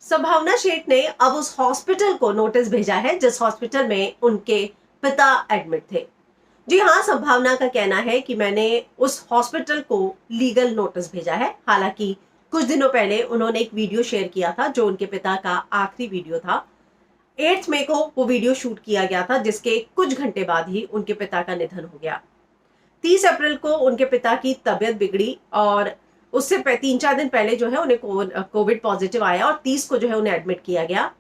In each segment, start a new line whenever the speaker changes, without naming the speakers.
संभावना शेख ने अब उस हॉस्पिटल को नोटिस भेजा है जिस हॉस्पिटल में उनके पिता एडमिट थे। जी हाँ, संभावना का कहना है कि मैंने उस हॉस्पिटल को लीगल नोटिस भेजा है। हालांकि कुछ दिनों पहले उन्होंने एक वीडियो शेयर किया था जो उनके पिता का आखिरी वीडियो था। 8 मई को वो वीडियो शूट किया गया था, जिसके कुछ घंटे बाद ही उनके पिता का निधन हो गया। 30 अप्रैल को उनके पिता की तबीयत बिगड़ी और उससे 3-4 दिन पहले जो है उन्हें कोविड पॉजिटिव आया और 30 को जो है उन्हें एडमिट किया गया।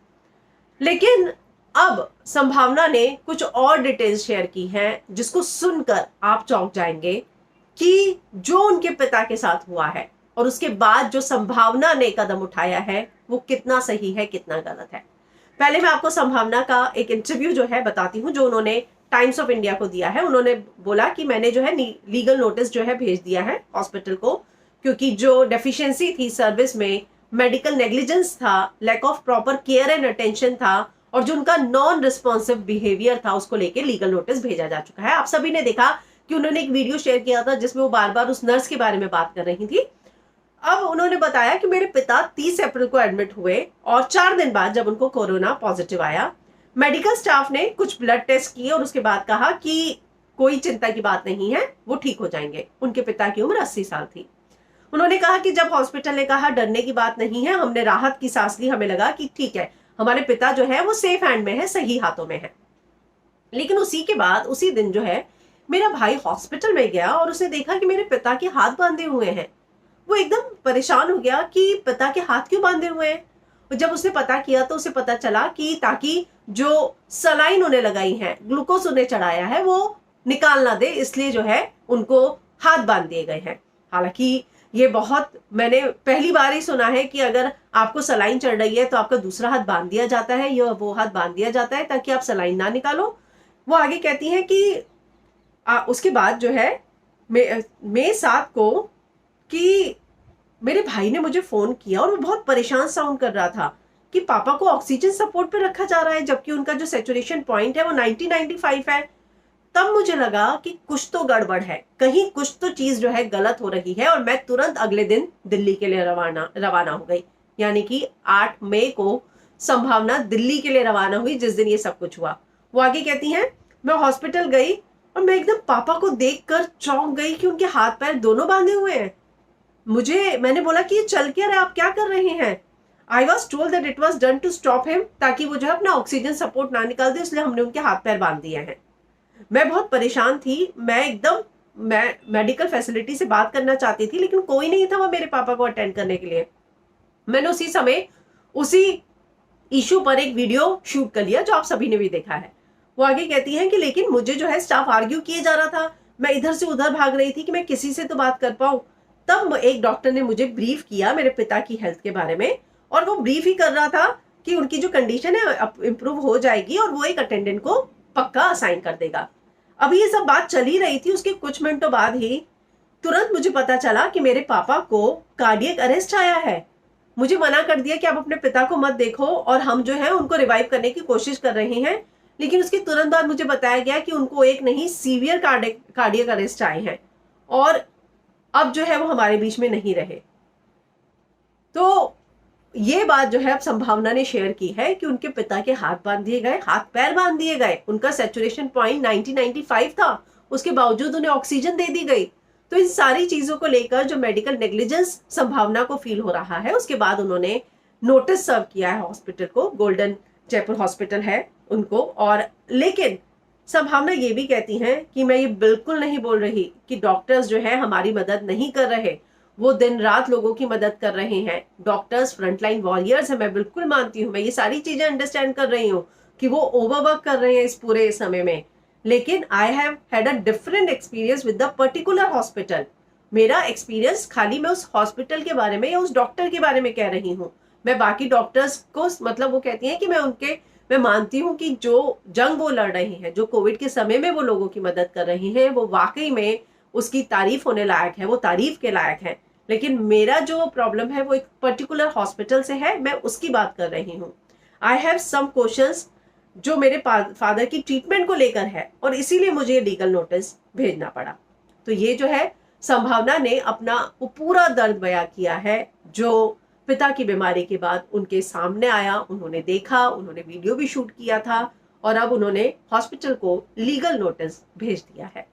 लेकिन अब संभावना ने कुछ और डिटेल्स शेयर की हैं जिसको सुनकर आप चौंक जाएंगे कि जो उनके पिता के साथ हुआ है और उसके बाद जो संभावना ने कदम उठाया है वो कितना सही है, कितना गलत है। पहले मैं आपको संभावना का एक इंटरव्यू जो है बताती हूँ जो उन्होंने टाइम्स ऑफ इंडिया को दिया है। उन्होंने बोला कि मैंने जो है लीगल नोटिस जो है भेज दिया है हॉस्पिटल को, क्योंकि जो डेफिशिएंसी थी सर्विस में, मेडिकल नेग्लिजेंस था, lack of proper care and attention था और जो उनका नॉन रिस्पॉन्सिव बिहेवियर था, उसको लेके लीगल नोटिस भेजा जा चुका है। आप सभी ने देखा कि उन्होंने एक वीडियो शेयर किया था जिसमें वो बार बार उस नर्स के बारे में बात कर रही थी। अब उन्होंने बताया कि मेरे पिता 30 अप्रैल को एडमिट हुए और 4 दिन बाद जब उनको कोरोना पॉजिटिव आया, मेडिकल स्टाफ ने कुछ ब्लड टेस्ट किए और उसके बाद कहा कि कोई चिंता की बात नहीं है, वो ठीक हो जाएंगे। उनके पिता की उम्र 80 साल थी। उन्होंने कहा कि जब हॉस्पिटल ने कहा डरने की बात नहीं है, हमने राहत की सांस ली, हमें लगा कि ठीक है, हमारे पिता जो है वो सेफ हैंड में है, सही हाथों में है। लेकिन उसी के बाद उसी दिन जो है मेरा भाई हॉस्पिटल में गया और उसने देखा कि मेरे पिता के हाथ बांधे हुए हैं। वो एकदम परेशान हो गया कि पिता के हाथ क्यों बांधे हुए हैं। और जब उसने पता किया तो उसे पता चला कि ताकि जो सलाइन उन्हें लगाई है, ग्लूकोज उन्हें चढ़ाया है, वो निकाल ना दे, इसलिए जो है उनको हाथ बांध दिए गए हैं। हालांकि ये बहुत मैंने पहली बार ही सुना है कि अगर आपको सलाइन चढ़ रही है तो आपका दूसरा हाथ बांध दिया जाता है या वो हाथ बांध दिया जाता है ताकि आप सलाइन ना निकालो। वो आगे कहती हैं कि उसके बाद जो है मई 7 को कि मेरे भाई ने मुझे फोन किया और वो बहुत परेशान साउंड कर रहा था कि पापा को ऑक्सीजन सपोर्ट पे रखा जा रहा है जबकि उनका जो सैचुरेशन पॉइंट है वो 90-95 है। तब मुझे लगा कि कुछ तो गड़बड़ है, कहीं कुछ तो चीज जो है गलत हो रही है और मैं तुरंत अगले दिन दिल्ली के लिए रवाना हो गई। यानी कि 8 मई को संभावना दिल्ली के लिए रवाना हुई जिस दिन ये सब कुछ हुआ। वो आगे कहती हैं, मैं हॉस्पिटल गई और मैं एकदम पापा को देखकर चौंक गई कि उनके हाथ पैर दोनों बांधे हुए हैं। मैंने बोला कि ये चल क्या रहा है, आप क्या कर रहे हैं। I was told that it was done to stop him, ताकि वो जो है अपना ऑक्सीजन सपोर्ट ना निकाल दे, इसलिए हमने उनके हाथ पैर बांध दिए हैं। मैं बहुत परेशान थी, मैं मेडिकल फैसिलिटी से बात करना चाहती थी लेकिन कोई नहीं था वो मेरे पापा को अटेंड करने के लिए। मैंने उसी समय उसी इशू पर एक वीडियो शूट कर लिया जो आप सभी ने भी देखा है। वो आगे कहती हैं कि लेकिन मुझे जो है स्टाफ आर्ग्यू किए जा रहा था, मैं इधर से उधर भाग रही थी कि मैं किसी से तो बात कर पाऊं। तब एक डॉक्टर ने मुझे ब्रीफ किया मेरे पिता की हेल्थ के बारे में और वो ब्रीफ ही कर रहा था कि उनकी जो कंडीशन है इंप्रूव हो जाएगी और वो एक अटेंडेंट को पक्का असाइन कर देगा। अभी ये सब बात चल ही रही थी, उसके कुछ मिनटों बाद ही तुरंत मुझे पता चला कि मेरे पापा को कार्डियक अरेस्ट आया है। मुझे मना कर दिया कि आप अपने पिता को मत देखो और हम जो है उनको रिवाइव करने की कोशिश कर रहे हैं। लेकिन उसके तुरंत बाद मुझे बताया गया कि उनको एक नहीं सीवियर कार्डियक अरेस्ट आए हैं और अब जो है वो हमारे बीच में नहीं रहे। तो ये बात जो है अब संभावना ने शेयर की है कि उनके पिता के हाथ बांध दिए गए, हाथ पैर बांध दिए गए, उनका सैचुरेशन पॉइंट 90-95 था, उसके बावजूद उन्हें ऑक्सीजन दे दी गई। तो इन सारी चीजों को लेकर जो मेडिकल नेग्लिजेंस संभावना को फील हो रहा है, उसके बाद उन्होंने नोटिस सर्व किया है हॉस्पिटल को, गोल्डन जयपुर हॉस्पिटल है उनको। और लेकिन संभावना ये भी कहती हैं कि मैं ये बिल्कुल नहीं बोल रही कि डॉक्टर्स जो है हमारी मदद नहीं कर रहे, वो दिन रात लोगों की मदद कर रहे हैं। डॉक्टर्स फ्रंटलाइन वॉरियर्स है, मैं बिल्कुल मानती हूँ, मैं ये सारी चीजें अंडरस्टैंड कर रही हूँ कि वो ओवरवर्क कर रहे हैं इस पूरे समय में। लेकिन I have had a different experience with the particular hospital. मेरा एक्सपीरियंस खाली मैं उस हॉस्पिटल के बारे में या उस डॉक्टर के बारे में कह रही हूँ। मैं बाकी डॉक्टर्स को मतलब वो कहती हैं कि मैं मानती हूँ कि जो जंग वो लड़ रही हैं, जो कोविड के समय में वो लोगों की मदद कर रही हैं, वो वाकई में उसकी तारीफ होने लायक है, वो तारीफ के लायक है। लेकिन मेरा जो प्रॉब्लम है वो एक पर्टिकुलर हॉस्पिटल से है, मैं उसकी बात कर रही हूँ। आई हैव सम क्वेश्चंस जो मेरे फादर की ट्रीटमेंट को लेकर है और इसीलिए मुझे लीगल नोटिस भेजना पड़ा। तो ये जो है संभावना ने अपना वो पूरा दर्द बयां किया है जो पिता की बीमारी के बाद उनके सामने आया, उन्होंने देखा, उन्होंने वीडियो भी शूट किया था और अब उन्होंने हॉस्पिटल को लीगल नोटिस भेज दिया है।